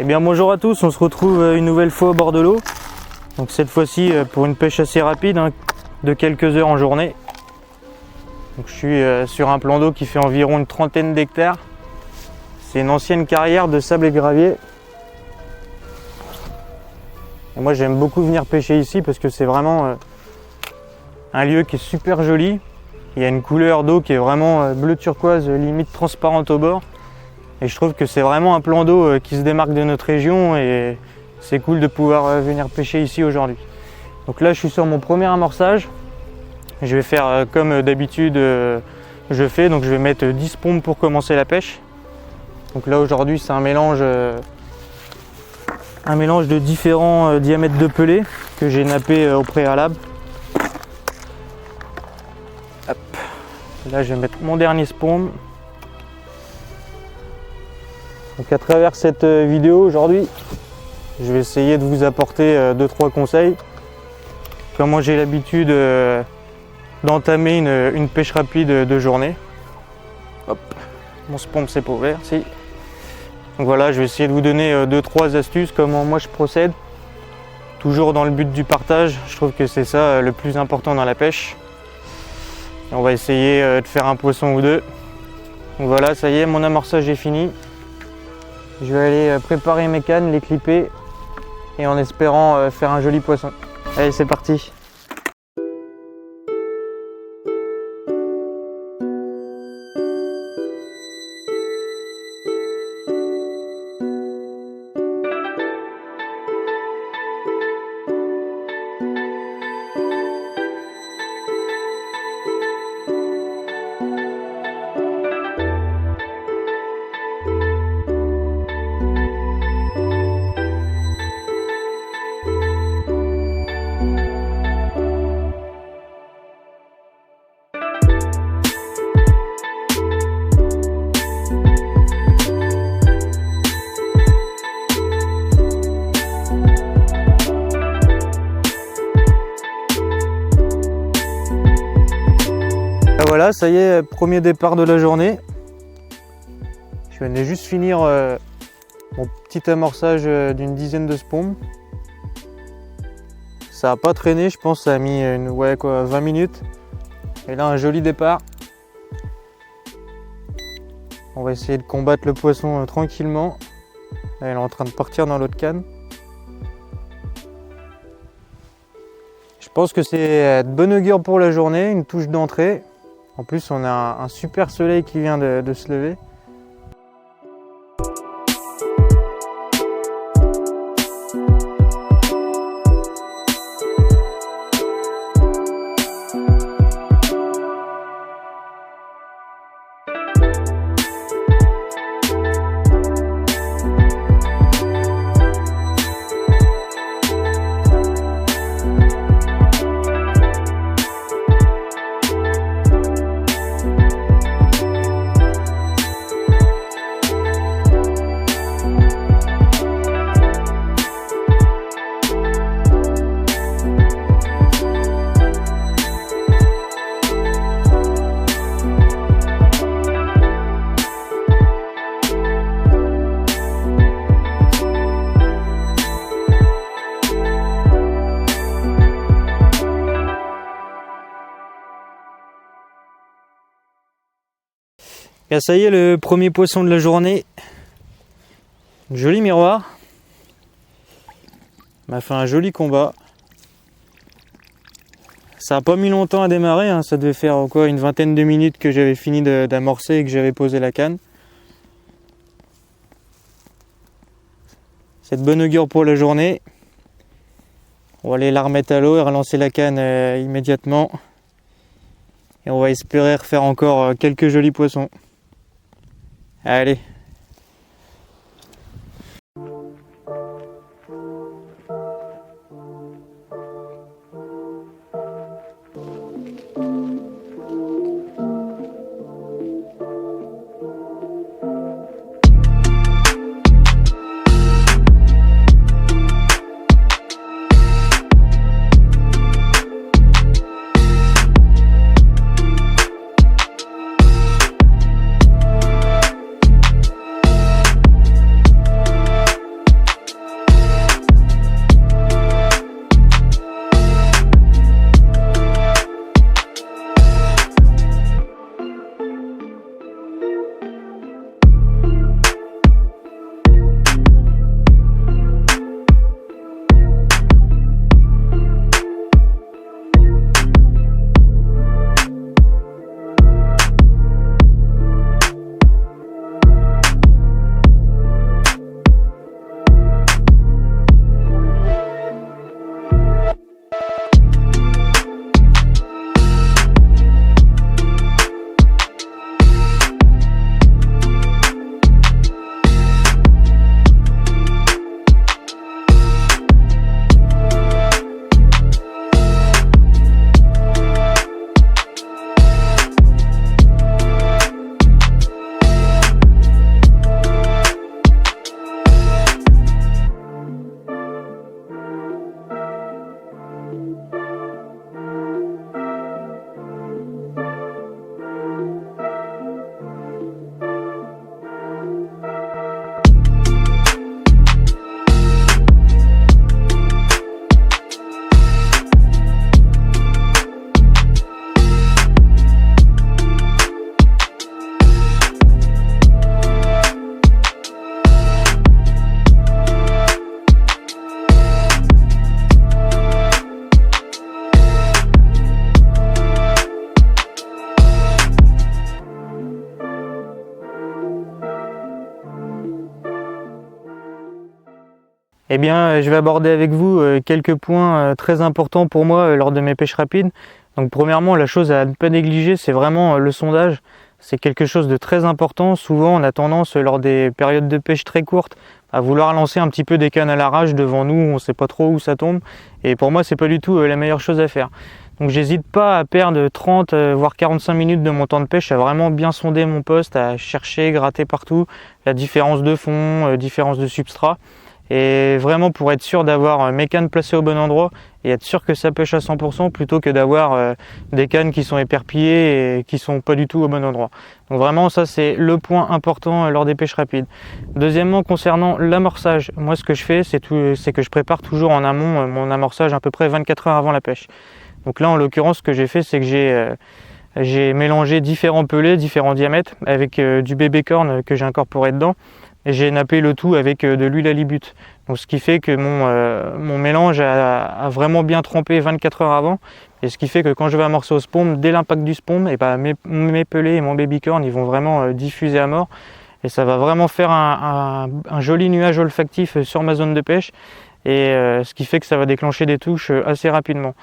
bien bonjour à tous, on se retrouve une nouvelle fois au bord de l'eau. Donc cette fois-ci pour une pêche assez rapide, de quelques heures en journée. Donc je suis sur un plan d'eau qui fait environ une trentaine d'hectares. C'est une ancienne carrière de sable et gravier. Et moi j'aime beaucoup venir pêcher ici parce que c'est vraiment un lieu qui est super joli. Il y a une couleur d'eau qui est vraiment bleu turquoise, limite transparente au bord. Et je trouve que c'est vraiment un plan d'eau qui se démarque de notre région et c'est cool de pouvoir venir pêcher ici aujourd'hui. Donc là je suis sur mon premier amorçage. Je vais faire comme d'habitude je fais, donc je vais mettre 10 pompes pour commencer la pêche. Donc là aujourd'hui c'est un mélange de différents diamètres de pelés que j'ai nappé au préalable. Hop. Là je vais mettre mon dernier spawn. Donc à travers cette vidéo aujourd'hui, je vais essayer de vous apporter 2-3 conseils. Comment j'ai l'habitude d'entamer une pêche rapide de journée. Hop, mon spawn c'est pas ouvert, si. Donc voilà, je vais essayer de vous donner 2-3 astuces, comment moi je procède. Toujours dans le but du partage, je trouve que c'est ça le plus important dans la pêche. Et on va essayer de faire un poisson ou deux. Donc voilà, ça y est, mon amorçage est fini. Je vais aller préparer mes cannes, les clipper et en espérant faire un joli poisson. Allez, c'est parti! Voilà, ça y est, premier départ de la journée. Je venais juste finir mon petit amorçage d'une dizaine de spawns. Ça n'a pas traîné, je pense que ça a mis 20 minutes. Et là, un joli départ. On va essayer de combattre le poisson tranquillement. Là, elle est en train de partir dans l'autre canne. Je pense que c'est de bonne augure pour la journée, une touche d'entrée. En plus, on a un super soleil qui vient de se lever. Et ça y est, le premier poisson de la journée. Joli miroir. M'a fait un joli combat. Ça n'a pas mis longtemps à démarrer, ça devait faire quoi, une vingtaine de minutes que j'avais fini d'amorcer et que j'avais posé la canne. C'est de bonne augure pour la journée. On va aller la remettre à l'eau et relancer la canne immédiatement. Et on va espérer refaire encore quelques jolis poissons. Allez. Eh bien, je vais aborder avec vous quelques points très importants pour moi lors de mes pêches rapides. Donc premièrement, la chose à ne pas négliger, c'est vraiment le sondage. C'est quelque chose de très important. Souvent, on a tendance, lors des périodes de pêche très courtes, à vouloir lancer un petit peu des cannes à l'arrache devant nous, on ne sait pas trop où ça tombe. Et pour moi, c'est pas du tout la meilleure chose à faire. Donc j'hésite pas à perdre 30 voire 45 minutes de mon temps de pêche à vraiment bien sonder mon poste, à chercher, gratter partout la différence de fond, différence de substrat. Et vraiment pour être sûr d'avoir mes cannes placées au bon endroit et être sûr que ça pêche à 100% plutôt que d'avoir des cannes qui sont éperpillées et qui sont pas du tout au bon endroit. Donc vraiment ça c'est le point important lors des pêches rapides. Deuxièmement, concernant l'amorçage, moi ce que je fais c'est que je prépare toujours en amont mon amorçage à peu près 24 heures avant la pêche. Donc là en l'occurrence ce que j'ai fait c'est que j'ai mélangé différents pelets, différents diamètres avec du bébé corn que j'ai incorporé dedans. Et j'ai nappé le tout avec de l'huile à libut. Donc ce qui fait que mon mélange a vraiment bien trempé 24 heures avant. Et ce qui fait que quand je vais amorcer au spawn, dès l'impact du spawn, et mes pelets et mon babycorn ils vont vraiment diffuser à mort. Et ça va vraiment faire un joli nuage olfactif sur ma zone de pêche. Et ce qui fait que ça va déclencher des touches assez rapidement.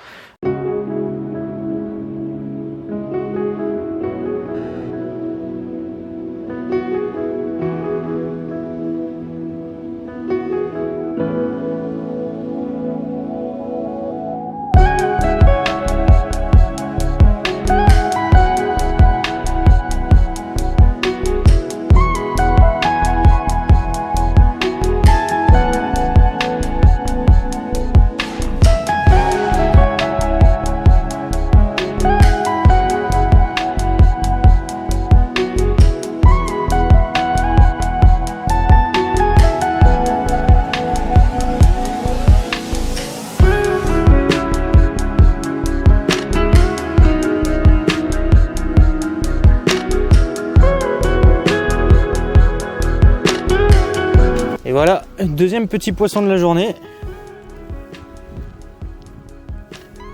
Et voilà, deuxième petit poisson de la journée.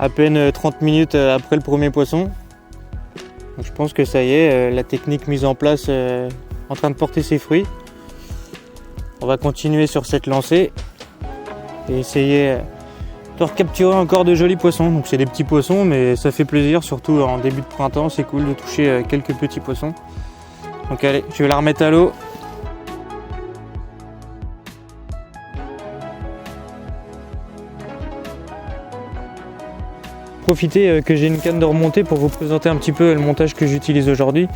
À peine 30 minutes après le premier poisson. Donc je pense que ça y est, la technique mise en place en train de porter ses fruits. On va continuer sur cette lancée et essayer de recapturer encore de jolis poissons. Donc c'est des petits poissons mais ça fait plaisir, surtout en début de printemps, c'est cool de toucher quelques petits poissons. Donc allez, je vais la remettre à l'eau. Profiter que j'ai une canne de remontée pour vous présenter un petit peu le montage que j'utilise aujourd'hui.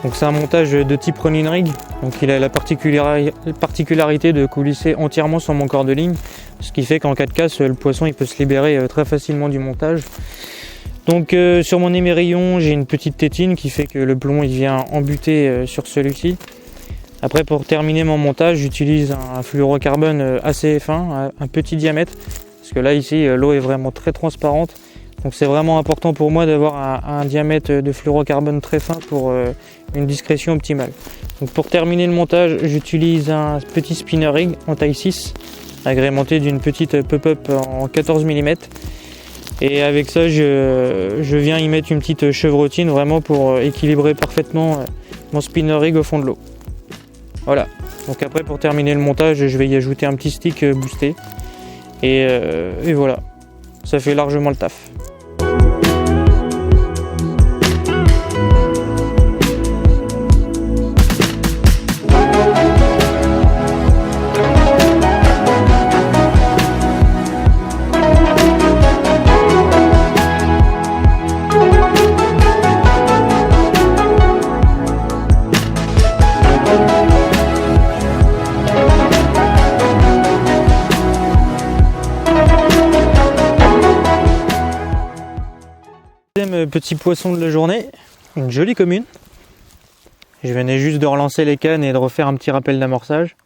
Donc c'est un montage de type running rig, donc il a la particularité de coulisser entièrement sur mon corps de ligne, ce qui fait qu'en cas de casse le poisson il peut se libérer très facilement du montage. Donc sur mon émerillon j'ai une petite tétine qui fait que le plomb il vient embuter sur celui-ci. Après pour terminer mon montage j'utilise un fluorocarbone assez fin, un petit diamètre, parce que là ici l'eau est vraiment très transparente. Donc c'est vraiment important pour moi d'avoir un diamètre de fluorocarbone très fin pour une discrétion optimale. Donc pour terminer le montage, j'utilise un petit spinner rig en taille 6, agrémenté d'une petite pop-up en 14 mm. Et avec ça, je viens y mettre une petite chevrotine vraiment pour équilibrer parfaitement mon spinner rig au fond de l'eau. Voilà. Donc après pour terminer le montage, je vais y ajouter un petit stick boosté. Et voilà, ça fait largement le taf. Deuxième petit poisson de la journée, une jolie commune. Je venais juste de relancer les cannes et de refaire un petit rappel d'amorçage.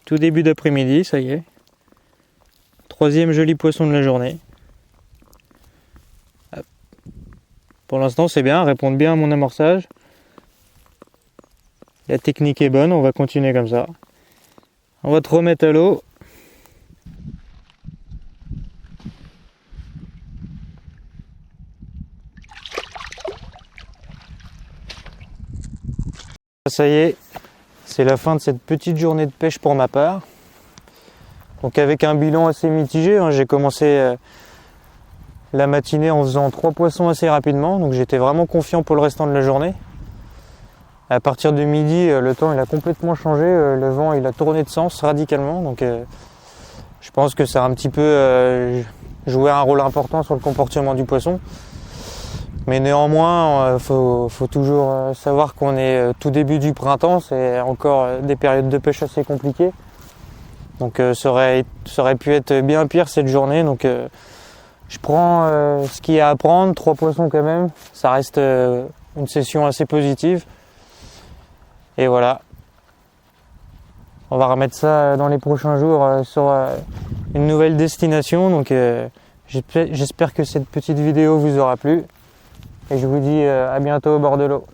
Tout début d'après-midi, ça y est. Troisième joli poisson de la journée. Pour l'instant c'est bien, répondre bien à mon amorçage. La technique est bonne, on va continuer comme ça. On va te remettre à l'eau. Ça y est, c'est la fin de cette petite journée de pêche pour ma part. Donc avec un bilan assez mitigé, hein. J'ai commencé la matinée en faisant 3 poissons assez rapidement, donc j'étais vraiment confiant pour le restant de la journée. À partir de midi, le temps il a complètement changé, le vent il a tourné de sens radicalement, donc je pense que ça a un petit peu joué un rôle important sur le comportement du poisson. Mais néanmoins, faut toujours savoir qu'on est tout début du printemps, c'est encore des périodes de pêche assez compliquées. Donc ça aurait pu être bien pire cette journée, donc je prends ce qu'il y a à prendre, 3 poissons quand même, ça reste une session assez positive. Et voilà, on va remettre ça dans les prochains jours sur une nouvelle destination. Donc j'espère que cette petite vidéo vous aura plu. Et je vous dis à bientôt au bord de l'eau.